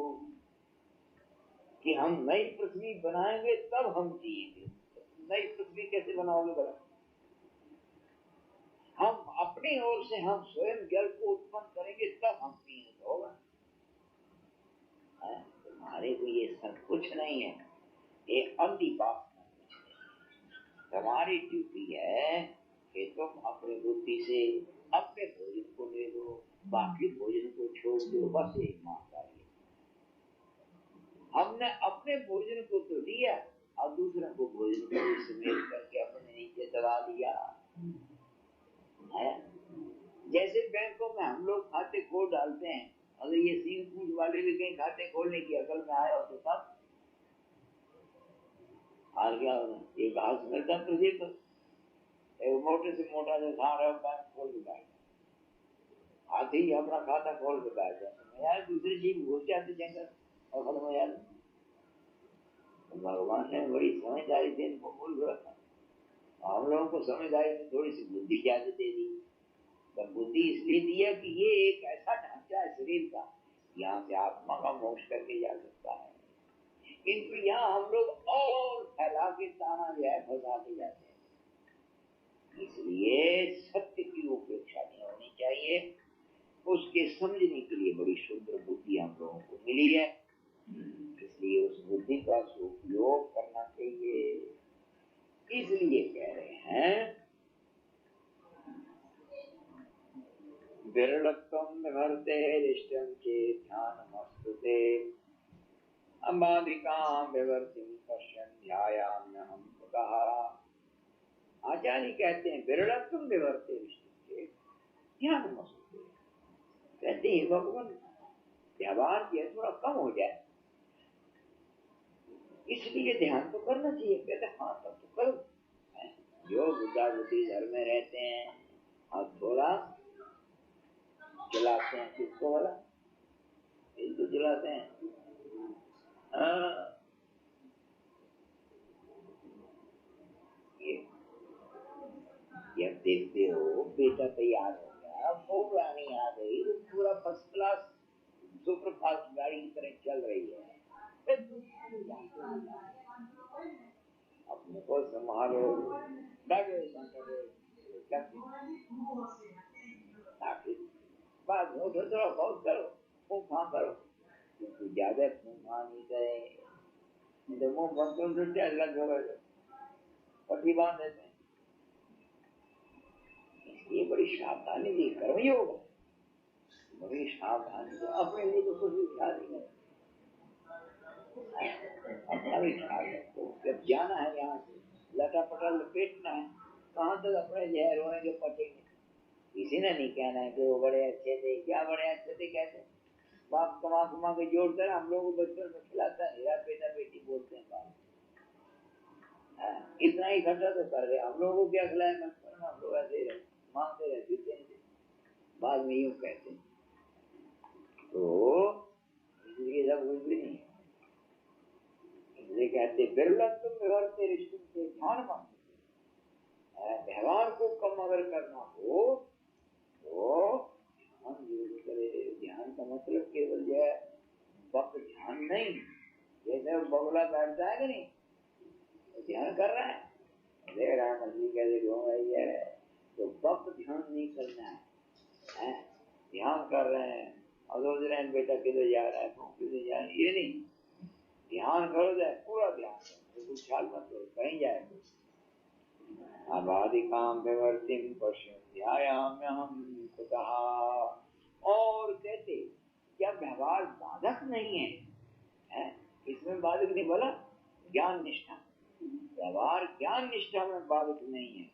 कि हम नई पृथ्वी बनाएंगे तब हम जिएंगे। नई पृथ्वी कैसे बनाओगे बड़ा? हम अपनी ओर से हम स्वयं जल को उत्पन्न करेंगे तब हम पिएंगे होगा। तुम्हारे को ये सब कुछ नहीं है, ये अंधी बात। तुम्हारी ड्यूटी है कि तुम अपनी बुद्धि से अपने भोजन को ले लो, बाकी भोजन को छोड़ दो, बस एक माता है। हमने अपने भोजन को तो दिया और दूसरों को भोजन को समेट करके अपने नीचे दबा दिया है। जैसे बैंकों में हम लोग खाते खोल डालते हैं, अगर ये सीन पूछ वाले भी कहीं खाते खोलने की अकल में आया हो तो तब हार गया होगा। ये घास मिलता तुझे तो मोटे से मोटा जो खा रहा है बैंक खोल के बैठ, हाथी अपना खाता खोल के बैठ जाता यार, दूसरी चीज घुस जाते जंगल और खत्म हो जाता। भगवान ने बड़ी समझदारी से इनको बोल रखा, हम लोगों को समझदारी में थोड़ी सी बुद्धि ज्यादा दे दी। तो बुद्धि इसलिए दिया कि ये एक ऐसा ढांचा है शरीर का, यहाँ से आत्मा का मोक्ष करके जा सकता है, किंतु यहाँ हम लोग और फैला के ताना जो है फंसा के जाते हैं। इसलिए सत्य की उपेक्षा नहीं होनी चाहिए, उसके समझने के लिए बड़ी शुद्ध बुद्धि हम लोगों को मिली है, इसलिए उस बुद्धि का उपयोग करना चाहिए। इसलिए कह रहे हैं विरलत्वं निवर्ते रिष्टं चेत् ध्यानमस्तुते अम्बाधिकां विवर्तिं पश्यन् ध्यायाम्यहं पुनः। आचार्य कहते हैं विरलत्वं निवर्ते रिष्टं चेत् ध्यानमस्तुते, कहते हैं भगवान व्यवहार जो थोड़ा कम हो जाए, इसलिए ध्यान तो करना चाहिए। कहते हाँ तब तो करो। जो बुद्धा बुद्धि घर में रहते हैं और थोड़ा चलाते हैं, किसको बोला इसको चलाते हैं। जब देखते हो बेटा तैयार हो गया, खूब रानी आ गई, पूरा फर्स्ट क्लास सुपर फास्ट गाड़ी की तरह चल रही है, अपने को संभालो, बात थोड़ा बहुत करो, फूफा करो, क्योंकि ज्यादा फूफा नहीं करे तो मुंह बंद कर क्या लग पट्टी बांध देते हैं। ये बड़ी सावधानी दी कर्मयोग, बड़ी सावधानी से अपने लिए तो कुछ भी ख्याल नहीं है, अपना भी ख्याल रखो। जब जाना है यहाँ से लटा पटा लपेटना है, कहाँ तक अपने जहर होएंगे पटेंगे। किसी ने नहीं कहना है कि वो बड़े अच्छे थे, क्या बड़े अच्छे थे कहते बाप कमा कमा के जोड़कर हम लोग को बचपन में खिलाता है, या बेटा बेटी बोलते हैं बाप, इतना ही खर्चा तो कर रहे, हम लोगों को क्या खिलाए बचपन में, हम लोग ऐसे ही मांगते रहते थे, बाद में यूं कहते। तो इसलिए सब कुछ भी नहीं, इसलिए कहते बिरला तुम व्यवहार से रिश्ते से ध्यान मांगते, व्यवहार को कम अगर करना हो तो ध्यान जरूर करे। ध्यान का मतलब केवल जो है वक्त ध्यान नहीं, जैसे बगुला बैठता है कि नहीं, तो ध्यान कर रहा है, देख रहा है मछली कैसे घूम रही है, तो वक्त ध्यान नहीं करना है, ध्यान कर रहे हैं और सोच रहे हैं बेटा किधर जा रहा है, किधर जा रहा है, ये नहीं, ध्यान करो जाए पूरा ध्यान करो, कुछ ख्याल मत करो कहीं जाए। अबाधिकाम विवर्तिम पश्याम्यहम कुतः, और कहते क्या व्यवहार बाधक नहीं है, इसमें बाधक नहीं बोला, ज्ञान निष्ठा, व्यवहार ज्ञान निष्ठा में बाधक नहीं है।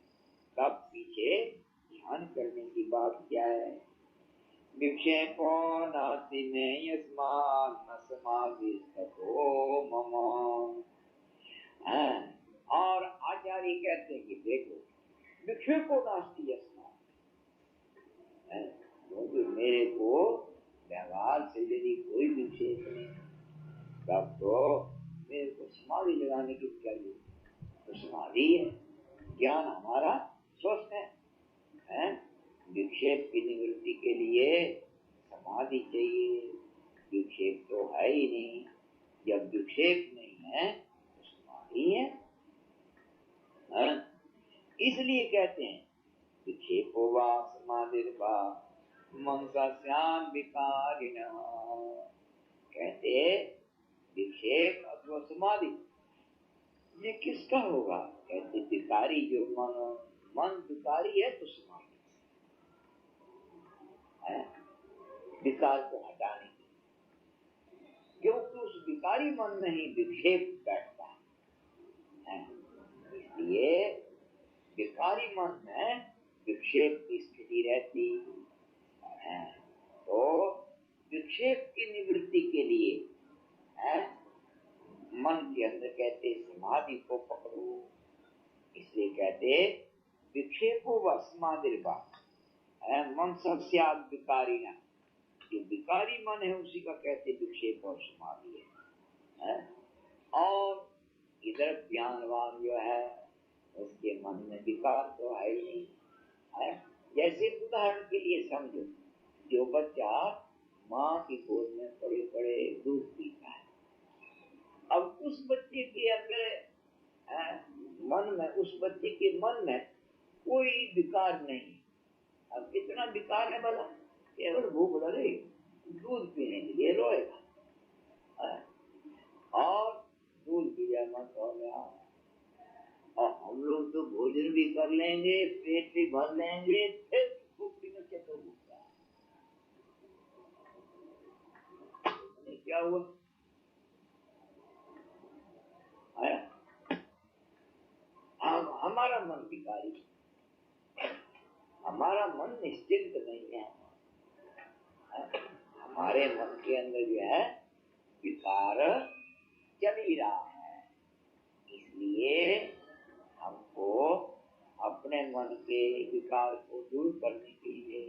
तब पीछे ध्यान करने की बात क्या है, विक्षेपो नास्ति में यस्मात् न समाधिस्थो मम। और आचार्य कहते हैं कि देखो विक्षेपो नास्ति यस्मात्, क्योंकि मेरे को व्यवहार से यदि कोई विक्षेप नहीं तब तो मेरे को समाधि लगाने की चाहिए, तो समाधि है, ज्ञान हमारा स्वस्थ है, विक्षेप की निवृत्ति के लिए समाधि चाहिए, विक्षेप तो है ही नहीं, जब विक्षेप नहीं है तो समाधि है, इसलिए कहते हैं विक्षेपो वा समाधिर्वा मंसास्याम विकारिणः, कहते विक्षेप अथवा समाधि ये किसका होगा, कहते विकारी जो मन विकारी है तो समाधि है, विकार को हटाने के, क्योंकि उस विकारी मन में ही विक्षेप बैठता है, इसलिए विकारी मन में विक्षेप की स्थिति रहती है। तो विक्षेप की निवृत्ति के लिए मन के अंदर कहते समाधि को पकड़ो, इसलिए कहते विक्षेपो व समाधिर्वा मन सस्याद विकारी ना, जो विकारी मन है उसी का कहते विक्षेप और समाधि है। और इधर ज्ञानवान जो है उसके मन में विकार तो है ही नहीं है। जैसे उदाहरण के लिए समझो, जो बच्चा माँ की गोद में पड़े पड़े दूध पीता है, अब उस बच्चे के अंदर मन में, उस बच्चे के मन में कोई विकार नहीं, अब कितना विकार है भला, केवल भूख लगे दूध पीने के लिए रोएगा, और दूध पी जाए मत हो गया, और हम लोग तो भोजन भी कर लेंगे, पेट भी भर लेंगे, फिर भूख पीने के तो भूखता है, क्या हुआ हमारा मन विकारी, हमारा मन निश्चिंत नहीं है, हमारे मन के अंदर जो है विकार चल ही रहा है, इसलिए हमको अपने मन के विकार को दूर करने के लिए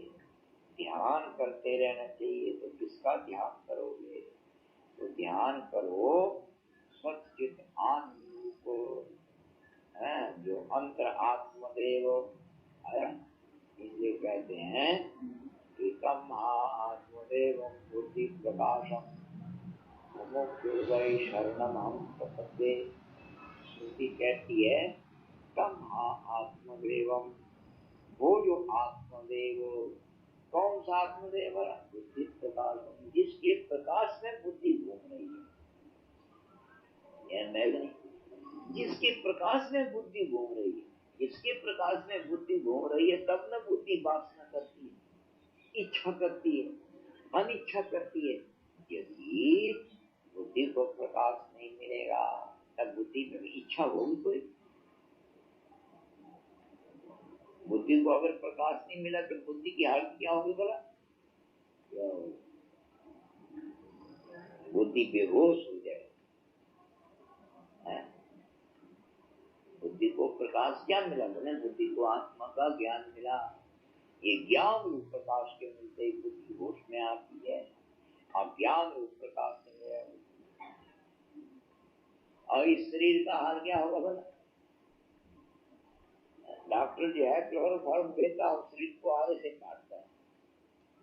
ध्यान करते रहना चाहिए। तो किसका ध्यान करोगे? तो ध्यान करो सच्चित आनंद को, जो अंतर आत्मदेव है। इसलिए कहते हैं कि तम आत्मदेव बुद्धि प्रकाशम मुमुक्षुर्वै शरणम हम प्रपद्ये। श्रुति कहती है तम आत्मदेवम, वो जो आत्मदेव, कौन सा आत्मदेव है? बुद्धि प्रकाशम, जिसके प्रकाश में बुद्धि घूम रही है। नहीं, जिसके प्रकाश में बुद्धि घूम रही है, जिसके प्रकाश में बुद्धि घूम रही है, तब न बुद्धि वासना करती है, इच्छा करती है, अनिच्छा करती है। यदि बुद्धि को प्रकाश नहीं मिलेगा तब बुद्धि में इच्छा होगी कोई? बुद्धि को अगर प्रकाश नहीं मिला तो बुद्धि की हालत क्या होगी भला? बुद्धि बेहोश हो जाए। बुद्धि को प्रकाश क्या मिला? मैंने बुद्धि को आत्मा का ज्ञान मिला। ये ज्ञान रूप प्रकाश के मिलते ही बुद्धि होश में आती है। और ज्ञान रूप प्रकाश से और इस शरीर का हाल क्या होगा भला? डॉक्टर जो है क्लोरोफॉर्म देता है, शरीर को आगे से काटता है,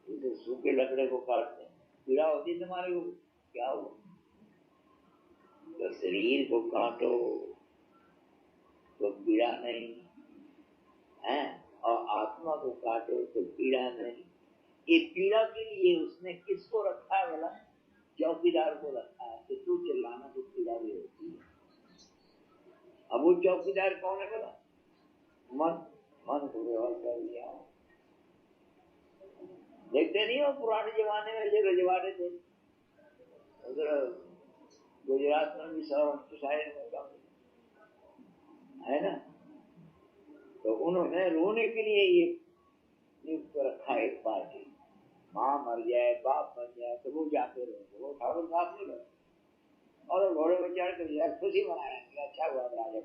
जैसे सूखे लकड़े को काटते हैं, पीड़ा होती है तुम्हारे को, क्या हो? तो शरीर को काटो तो पीड़ा नहीं है, और आत्मा को काटो तो पीड़ा नहीं। ये पीड़ा के लिए उसने किसको रखा है बोला? चौकीदार को रखा है कि तू चिल्लाना तो पीड़ा भी होती है। अब वो चौकीदार कौन है बोला? मन। मन को व्यवहार कर दिया। देखते नहीं हो पुराने जमाने में जो रजवाड़े थे, उधर गुजरात में भी शायद है ना, तो उन्होंने रोने के लिए ये नियुक्त रखा एक पार्टी। माँ मर जाए, बाप मर जाए तो वो जाते रहे, वो ठाकुर साहब नहीं रहे, और घोड़े पर चढ़ कर खुशी मनाएंगे, अच्छा हुआ राजा।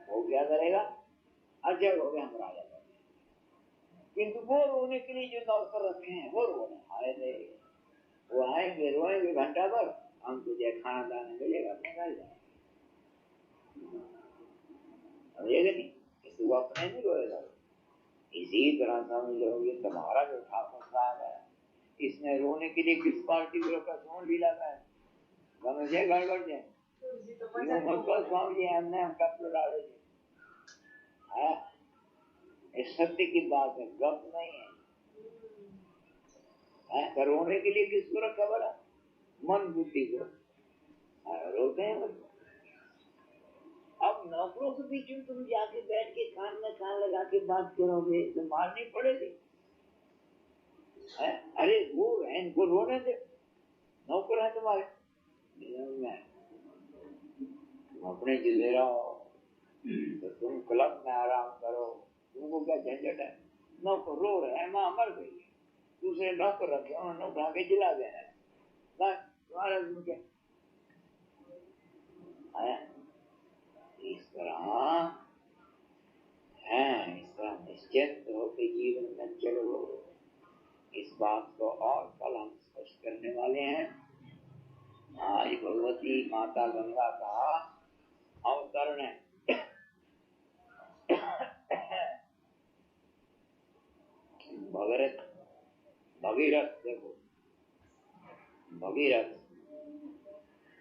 वो क्या करेगा? अच्छा हो गया, हम राजा बन गए। किंतु वो रोने के लिए जो नौकर रखे हैं वो रोने आए थे, वो आएंगे रोएंगे घंटा भर, हम तुझे खाना दाना मिलेगा, अपने घर जाएंगे। नहीं, तू अपने नहीं रोएगा। इसी तरह समझ लो ये तुम्हारा जो ठाकुर साहब है, इसने रोने के लिए किस पार्टी को रखा? कौन लीला का है? समझे गड़बड़ जाए स्वामी जी हमने हम कप लड़ा है। इस सत्य की बात है, गप नहीं है। तो रोने के लिए किसको रखा बड़ा? मन बुद्धि को। रोते हैं बस। अब नौकरों के बीच में तुम जाके बैठ के कान में कान लगा के बात करोगे तो मारनी पड़ेगी। अरे वो है, इनको रोने दे, नौकर है तुम्हारे, तुम अपने जिले रहो, तो तुम क्लब में आराम करो, तुमको क्या झंझट है? नौकर रो रहे हैं, माँ मर गई, दूसरे नौकर रखे उन्होंने उठा के जिला देना है, बस तुम्हारा क्या? इस तरह निश्चित होकर जीवन में चलो। इस बात को और कल हम स्पष्ट करने वाले हैं। आज भगवती माता गंगा का अवतरण है। भगीरथ देखो, भगीरथ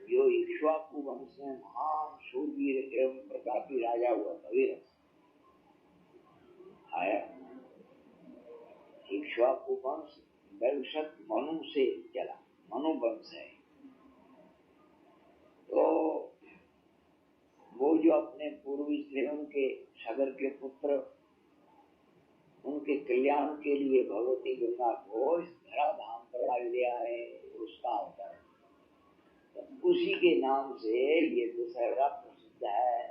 जो इक्ष्वाकु वंश में महान शूरवीर एवं प्रतापी राजा हुआ, भगीरथ आया। इक्ष्वाकु वंश भविष्यत मनु से चला, मनु वंश है। तो वो जो अपने पूर्वी थे उनके सगर के पुत्र, उनके कल्याण के लिए भगवती गंगा को इस धराधाम पर लिया है, उसका अवतार। तो उसी के नाम से ये दशहरा प्रसिद्ध है।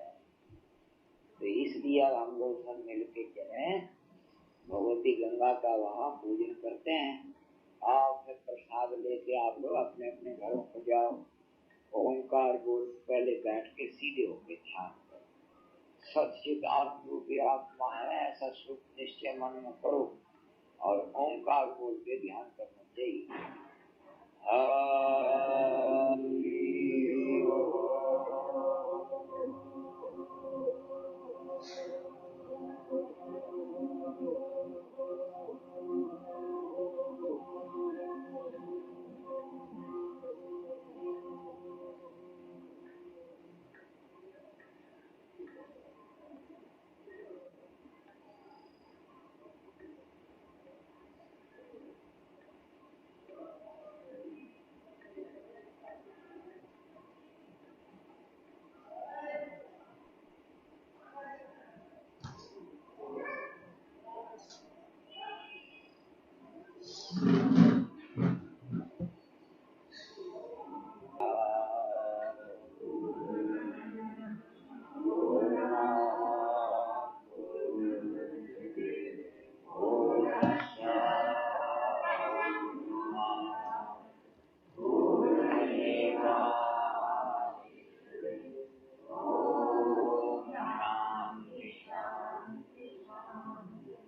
तो इसलिए हम लोग सब मिलके चले, भगवती गंगा का वहाँ पूजन करते हैं। आप फिर प्रसाद लेके आप लोग अपने अपने घरों को जाओ ओंकार बोल, पहले बैठ के सीधे होके ध्यान करो। सच्चित आत्म रूपी आत्मा है ऐसा सुख निश्चय मन में करो और ओंकार बोल के ध्यान करना चाहिए।